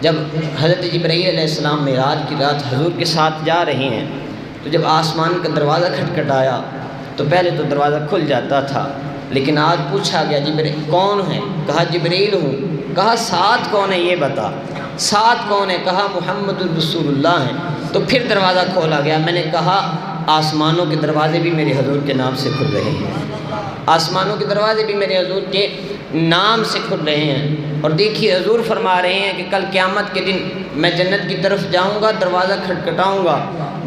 جب حضرت جبرائیل علیہ السلام معراج کی رات حضور کے ساتھ جا رہے ہیں تو جب آسمان کا دروازہ کھٹکھٹایا تو پہلے تو دروازہ کھل جاتا تھا، لیکن آج پوچھا گیا جبرائیل کون ہے؟ کہا جبرائیل ہوں۔ کہا ساتھ کون ہے یہ بتا، ساتھ کون ہے؟ کہا محمد الرسول اللہ ہیں۔ تو پھر دروازہ کھولا گیا۔ میں نے کہا آسمانوں کے دروازے بھی میرے حضور کے نام سے کھل رہے ہیں، آسمانوں کے دروازے بھی میرے حضور کے نام سے کھل رہے ہیں۔ اور دیکھیے حضور فرما رہے ہیں کہ کل قیامت کے دن میں جنت کی طرف جاؤں گا، دروازہ کھٹکھٹاؤں گا،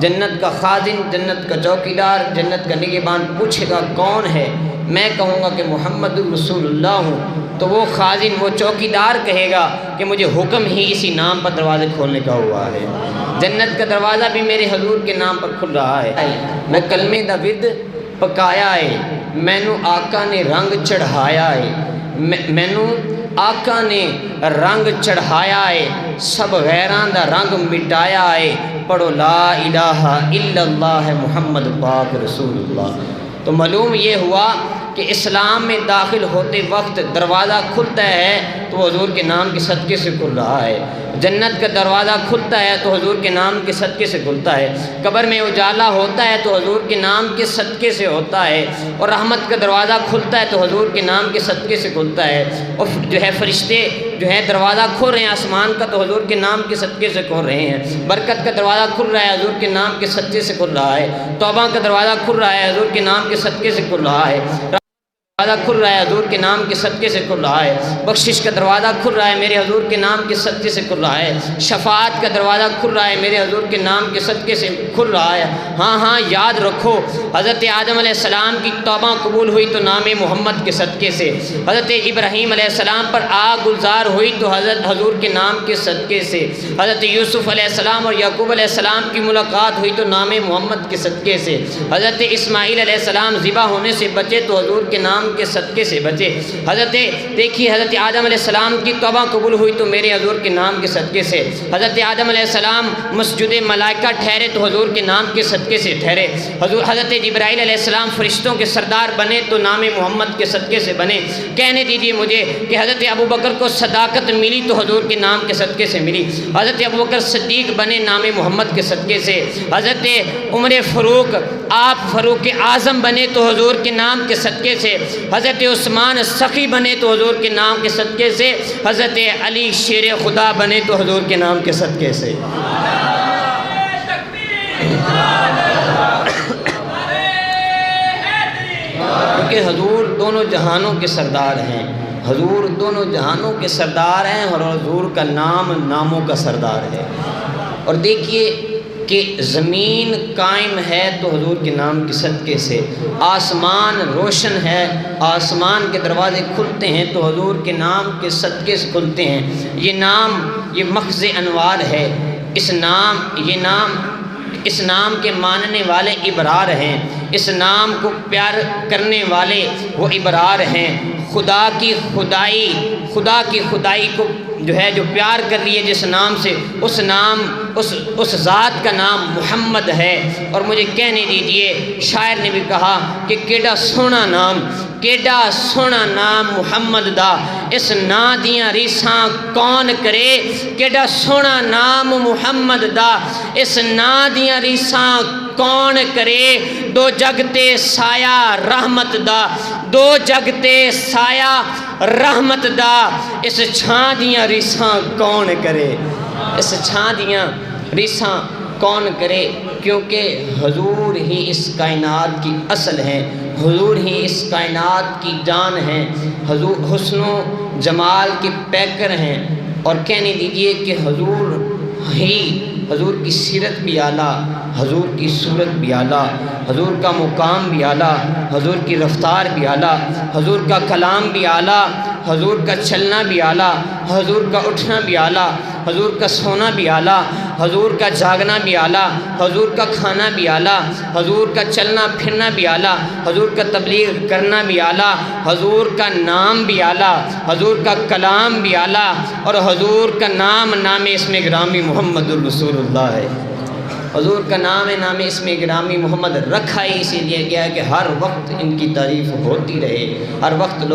جنت کا خازن، جنت کا چوکیدار، جنت کا نگہبان پوچھے گا کون ہے؟ میں کہوں گا کہ محمد الرسول اللہ ہوں۔ تو وہ خازن، وہ چوکیدار کہے گا کہ مجھے حکم ہی اسی نام پر دروازے کھولنے کا ہوا ہے۔ جنت کا دروازہ بھی میرے حضور کے نام پر کھل رہا ہے۔ میں کلمے دا ود پکایا ہے، مینوں آقا نے رنگ چڑھایا ہے، مینوں آقا نے رنگ چڑھایا ہے، سب غیراں دا رنگ مٹایا ہے، پڑھو لا الہ الا اللہ محمد پاک رسول اللہ۔ تو معلوم یہ ہوا کہ اسلام میں داخل ہوتے وقت دروازہ کھلتا ہے تو حضور کے نام کے صدقے سے کھل رہا ہے، جنت کا دروازہ کھلتا ہے تو حضور کے نام کے صدقے سے کھلتا ہے، قبر میں اجالا ہوتا ہے تو حضور کے نام کے صدقے سے ہوتا ہے، اور رحمت کا دروازہ کھلتا ہے تو حضور کے نام کے صدقے سے کھلتا ہے، اور جو ہے فرشتے جو ہے دروازہ کھول رہے ہیں آسمان کا تو حضور کے نام کے صدقے سے کھول رہے ہیں، برکت کا دروازہ کھل رہا ہے حضور کے نام کے صدقے سے کھل رہا ہے، توبہ کا دروازہ کھل رہا ہے حضور کے نام کے صدقے سے کھل رہا ہے، دروازہ کھل رہا ہے حضور کے نام کے صدقے سے کھل رہا ہے، بخشش کا دروازہ کھل رہا ہے میرے حضور کے نام کے صدقے سے کھل رہا ہے، شفاعت کا دروازہ کھل رہا ہے میرے حضور کے نام کے صدقے سے کھل رہا ہے۔ ہاں یاد رکھو، حضرت آدم علیہ السلام کی توبہ قبول ہوئی تو نام محمد کے صدقے سے، حضرت ابراہیم علیہ السلام پر آگ گلزار ہوئی تو حضرت حضور کے نام کے صدقے سے، حضرت یوسف علیہ السلام اور یعقوب علیہ السلام کی ملاقات ہوئی تو نام محمد کے صدقے سے، حضرت اسماعیل علیہ السلام ذبح ہونے سے بچے تو حضور کے نام کے صدقے سے بچے، دیکھیے حضرت آدم علیہ السلام کی توبہ قبول ہوئی تو میرے حضور کے نام کے صدقے سے، حضرت آدم علیہ السلام مسجد ملائکہ ٹھہرے تو حضور کے نام کے صدقے سے ٹھہرے، حضرت جبرائیل علیہ السلام فرشتوں کے سردار بنے تو نام محمد کے صدقے سے بنے۔ کہنے دیجیے مجھے کہ حضرت ابوبکر کو صداقت ملی تو حضور کے نام کے صدقے سے ملی، حضرت ابوبکر صدیق بنے نام محمد کے صدقے سے، حضرت عمر فاروق آپ فاروق اعظم بنے تو حضور کے نام کے صدقے سے، حضرت عثمان سخی بنے تو حضور کے نام کے صدقے سے، حضرت علی شیر خدا بنے تو حضور کے نام کے صدقے سے۔ کیونکہ حضور دونوں جہانوں کے سردار ہیں، حضور دونوں جہانوں کے سردار ہیں، اور حضور کا نام ناموں کا سردار ہے۔ اور دیکھیے کہ زمین قائم ہے تو حضور کے نام کے صدقے سے، آسمان روشن ہے، آسمان کے دروازے کھلتے ہیں تو حضور کے نام کے صدقے سے کھلتے ہیں۔ یہ نام یہ مخز انوار ہے، اس نام کے ماننے والے ابرار ہیں، اس نام کو پیار کرنے والے وہ ابرار ہیں۔ خدا کی خدائی کو جو پیار کر رہی ہے جس نام سے، اس ذات کا نام محمد ہے۔ اور مجھے کہنے دیجئے، شاعر نے بھی کہا کہ کیڈا سونا نام محمد دا، اس نا دیاں ریساں کون کرے، کیڈا سونا نام محمد دا، اس نا دیاں ریساں کون کرے، دو جگتے سایہ رحمت دا، دو جگتے سایہ رحمت دا، اس چھاں دیاں ریساں کون کرے، اس چھاں دیاں ریساں کون کرے، کیونکہ حضور ہی اس کائنات کی اصل ہے، حضور ہی اس کائنات کی جان ہے، حضور حسن و جمال کے پیکر ہیں۔ اور کہنے دیجئے کہ حضور کی سیرت بھی اعلیٰ، حضور کی صورت بھی اعلیٰ، حضور کا مقام بھی اعلیٰ، حضور کی رفتار بھی اعلیٰ، حضور کا کلام بھی اعلیٰ، حضور کا چلنا بھی اعلیٰ، حضور کا اٹھنا بھی اعلیٰ، حضور کا سونا بھی اعلیٰ، حضور کا جاگنا بھی اعلیٰ، حضور کا کھانا بھی اعلیٰ، حضور کا چلنا پھرنا بھی اعلیٰ، حضور کا تبلیغ کرنا بھی اعلیٰ، حضور کا نام بھی اعلیٰ، حضور کا کلام بھی اعلیٰ، اور حضور کا نام اسم گرامی محمد الرسول اللہ ہے۔ حضور کا نام اسم گرامی محمد رکھا ہی اسی لیے گیا کہ ہر وقت ان کی تعریف ہوتی رہے، ہر وقت لوگ